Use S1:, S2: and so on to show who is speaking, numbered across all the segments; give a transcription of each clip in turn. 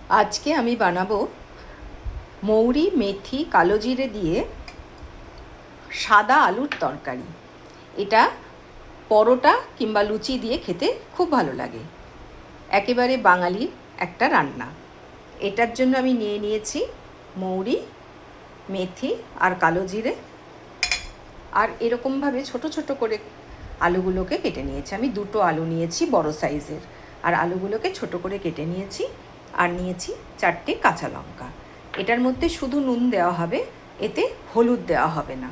S1: আজকে আমি বানাবো মৌরি, মেথি, কালো জিরে দিয়ে সাদা আলুর তরকারি। এটা পরোটা কিংবা লুচি দিয়ে খেতে খুব ভালো লাগে। একেবারে বাঙালি একটা রান্না। এটার জন্য আমি নিয়ে নিয়েছি মৌরি, মেথি আর কালো জিরে। আর এরকমভাবে ছোট ছোট করে আলুগুলোকে কেটে নিয়েছি। আমি দুটো আলু নিয়েছি বড় সাইজের, আর আলুগুলোকে ছোট করে কেটে নিয়েছি। আর নিয়েছি 4টে কাঁচা লঙ্কা। এটার মধ্যে শুধু নুন দেওয়া হবে, এতে হলুদ দেওয়া হবে না,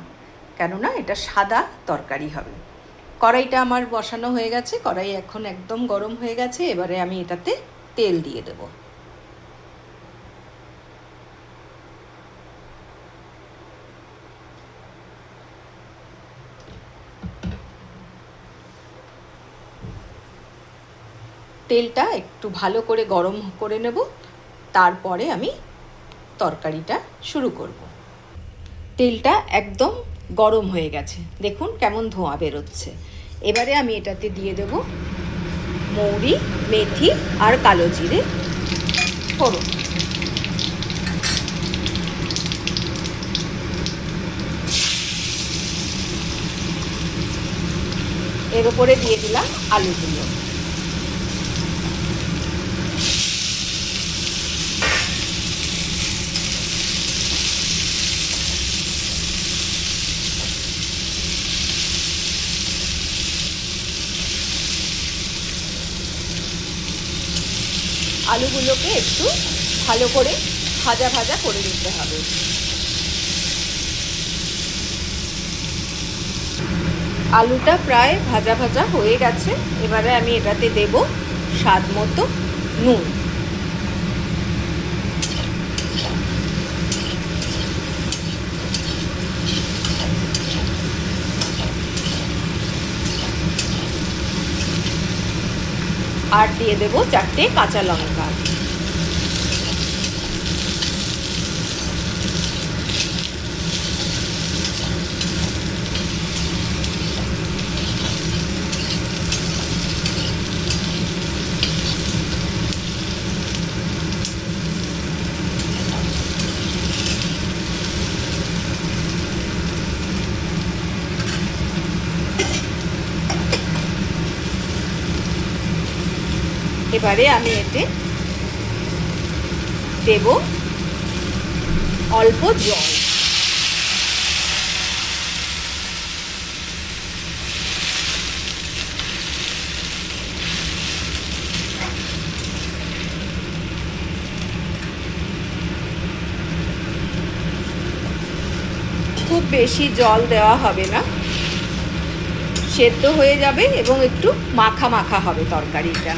S1: কেননা এটা সাদা তরকারি হবে। কড়াইটা আমার বসানো হয়ে গেছে, কড়াই এখন একদম গরম হয়ে গেছে। এবারে আমি এটাতে তেল দিয়ে দেব। তেলটা একটু ভালো করে গরম করে নেব, তারপরে আমি তরকারিটা শুরু করব। তেলটা একদম গরম হয়ে গেছে, দেখুন কেমন ধোঁয়া বেরোচ্ছে। এবারে আমি এটাতে দিয়ে দেব মৌরি, মেথি আর কালো জিরে ফোড়ন। এর উপরে দিয়ে দিলাম আলুগুলো। আলুগুলোকে একটু ভালো করে ভাজা ভাজা করে নিতে হবে। আলুটা প্রায় ভাজা ভাজা হয়ে গেছে। এবারে আমি এটাতে দেব স্বাদ মতো নুন। আর দিয়ে দেব 4টে কাঁচা লঙ্কা। এবারে আমি এতে দেব অল্প জল। খুব বেশি জল দেওয়া হবে না, সেদ্ধ হয়ে যাবে এবং একটু মাখা মাখা হবে তরকারিটা।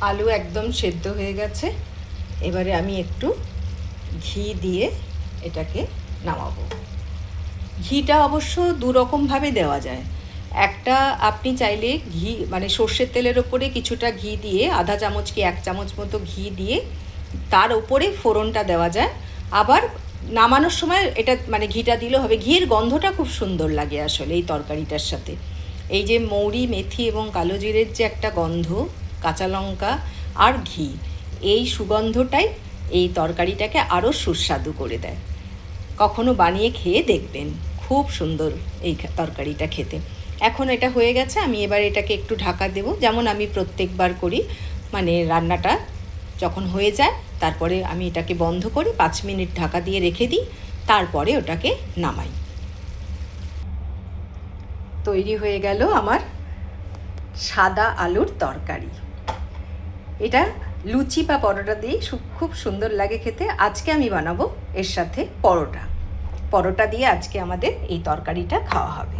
S1: আলু একদম সেদ্ধ হয়ে গেছে। এবারে আমি একটু ঘি দিয়ে এটাকে নামাবো। ঘিটা অবশ্য দু রকমভাবে দেওয়া যায়। একটা, আপনি চাইলে ঘি মানে সর্ষের তেলের ওপরে কিছুটা ঘি দিয়ে, আধা চামচ কি 1 চামচ মতো ঘি দিয়ে তার ওপরে ফোড়নটা দেওয়া যায়। আবার নামানোর সময় এটা মানে ঘিটা দিলেও হবে। ঘিয়ের গন্ধটা খুব সুন্দর লাগে আসলে এই তরকারিটার সাথে। এই যে মৌরি, মেথি এবং কালো জিরের যে একটা গন্ধ, কাঁচা লঙ্কা আর ঘি, এই সুগন্ধটাই এই তরকারিটাকে আরও সুস্বাদু করে দেয়। কখনো বানিয়ে খেয়ে দেখবেন, খুব সুন্দর এই তরকারিটা খেতে। এখন এটা হয়ে গেছে, আমি এবার এটাকে একটু ঢাকা দেব, যেমন আমি প্রত্যেকবার করি। মানে রান্নাটা যখন হয়ে যায় তারপরে আমি এটাকে বন্ধ করে 5 মিনিট ঢাকা দিয়ে রেখে দিই, তারপরে ওটাকে নামাই। তৈরি হয়ে গেল আমার সাদা আলুর তরকারি। এটা লুচি বা পরোটা দিয়ে খুব সুন্দর লাগে খেতে। আজকে আমি বানাবো এর সাথে পরোটা দিয়ে আজকে আমাদের এই তরকারিটা খাওয়া হবে।